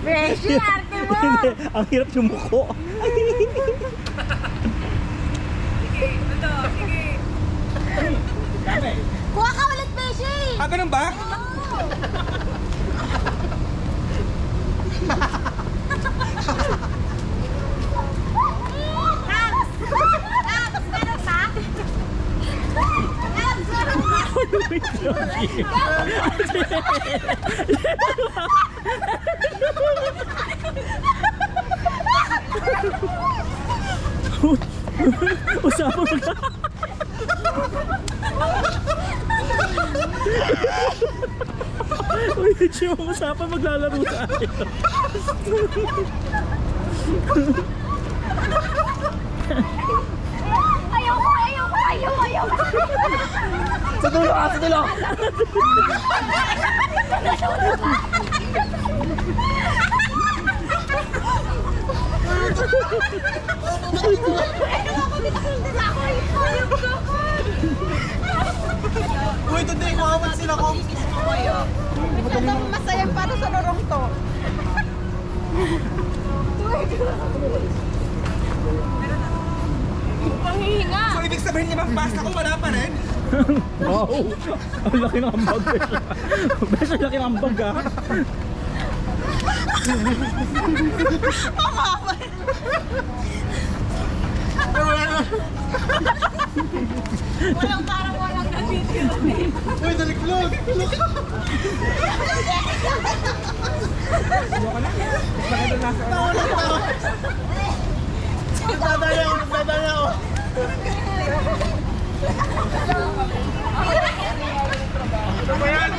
Beshi, arte mo! Hindi, ang hirap sumuko. Sige, ito, sige. Kuha ka ulit, Beshi! Ah, ganun ba? Abs! Abs! Meron pa? Abs! Meron pa? Usapan mag... Uy, Jim, usapan maglalaro tayo. Ayoko! Sa dulo ka, sa dulo! Uy, today, kuhawan sila ko. Ito masayang para sa lorong to. Panghihinga. So, ibig sabihin niya, basta ko wala pa rin. Wow! Ang laki ng ambag. Besh, ang laki ng ambag ah. Walang na-video. Uy, naliklog. Nagdadaya ako. Ano ba yan?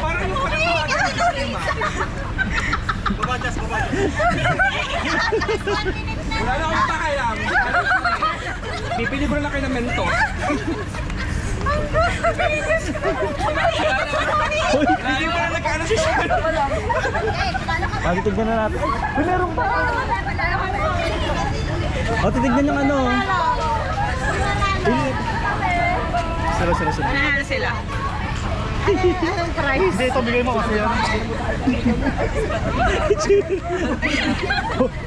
Parang yung panatawagan ng sistema. Babadyas. Wala na akong pakialam. Pipili ko na lang kayo ng mentos. Hindi mo na nagkaalas sa siya. Pag tignan na natin. Uy, meron ba? O, titignan yung ano. Sira. Nanalo sila. Hindi, ito bigay mo kasi yan.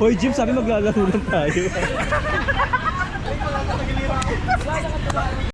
Hoy, Jim, sabi maglalaro lang tayo.